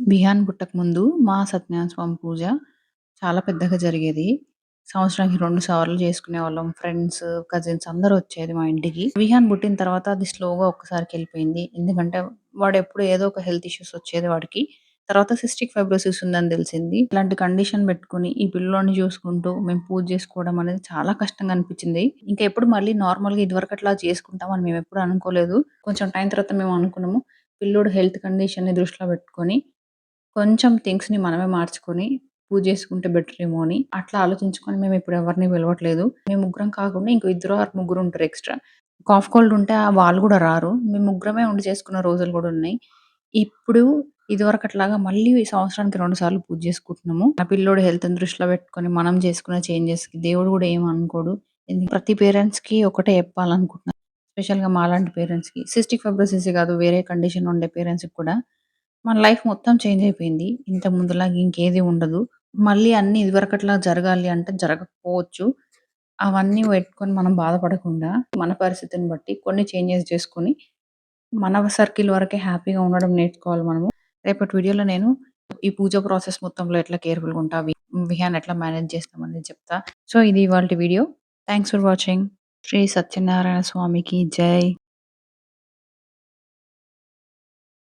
Behind పుట్టకముందు మా సత్యనారాయణ స్వామి పూజ చాలా పెద్దగా జరిగేది. సంవత్సరానికి 2 సార్లు చేసుకునేవాళ్ళం. ఫ్రెండ్స్, కజిన్స్ అందరూ వచ్చేది మా ఇంటికి. విహాన్ పుట్టిన తర్వాత అది స్లోగా ఒక్కసారికెళ్ళిపోయింది. ఎందుకంటే వాడెప్పుడు ఏదో ఒక హెల్త్ ఇష్యూస్ వచ్చేది వాడికి. తర్వాత సిస్టిక్ ఫైబ్రోసిస్ ఉందని తెలిసింది. ఇలాంటి కండిషన్ పెట్టుకొని ఈ పిల్లోడిని చూసుకుంటూ మేము పూజ చేసుకోవడం అనేది చాలా కష్టంగా అనిపించింది. ఇంకా ఎప్పుడు మళ్ళీ నార్మల్‌గా ఇదివరకట్లా చేసుకుంటామని మేమెప్పుడు అనుకోలేదు. కొంచెం టైం తర్వాత మేము అనుకున్నాము. పిల్లోడు హెల్త్ కండిషన్‌ని దృష్టిలో పెట్టుకొని కొంచెం థింగ్స్‌ని మనమే మార్చుకొని పూజ చేసుకుంటే బెటరేమో అని అట్లా ఆలోచించుకొని మేమిప్పుడు ఎవరిని పిలవట్లేదు. మేము ముగ్గురం కాకుండా ఇంకో ఇద్దరో ఆర్ ముగ్గురు ఉంటారు ఎక్స్‌ట్రా. కాఫ్, కోల్డ్ ఉంటే వాళ్ళు గూడా రారు. మేము ముగ్గురమే ఉండి చేసుకున్న రోజులు గూడా ఉన్నాయి. ఇప్పుడు ఇదివరకట్లాగా మళ్ళీ సంవత్సరానికి 2 సార్లు పూజ చేసుకుంటున్నాము. ఆ పిల్లోడి హెల్త్‌ని దృష్టిలో పెట్టుకొని మనం చేసుకున్న చేంజెస్‌కి దేవుడు గూడా ఏమి అనుకోడు. ప్రతి పేరెంట్స్‌కి ఒకటే చెప్పాలనుకుంటున్నా. స్పెషల్‌గా మాలాంటి పేరెంట్స్‌కి. సిస్టిక్ ఫైబ్రోసిసే కాదు వేరే కండిషన్ ఉండే పేరెంట్స్‌కి కూడా మన లైఫ్ మొత్తం చేంజ్ అయిపోయింది. ఇంతకు ముందులాగా ఇంకేది ఉండదు. మళ్ళీ అన్నీ ఇదివరకట్లా జరగాలి అంటే జరగకపోవచ్చు. అవన్నీ పెట్టుకొని మనం బాధపడకుండా, మన పరిస్థితిని బట్టి కొన్ని చేంజెస్ చేసుకొని, మన సర్కిల్ వరకే హ్యాపీగా ఉండడం నేర్చుకోవాలి మనము. రేపటి వీడియోలో నేను ఈ పూజ ప్రాసెస్ మొత్తంలో ఎట్లా కేర్‌ఫుల్‌గా ఉంటా, విహాన్ని ఎట్లా మేనేజ్ చేస్తామనేది చెప్తా. సో, ఇది ఇవాల్టి video. Thanks for watching. Shri Satyanarayana స్వామికి జై.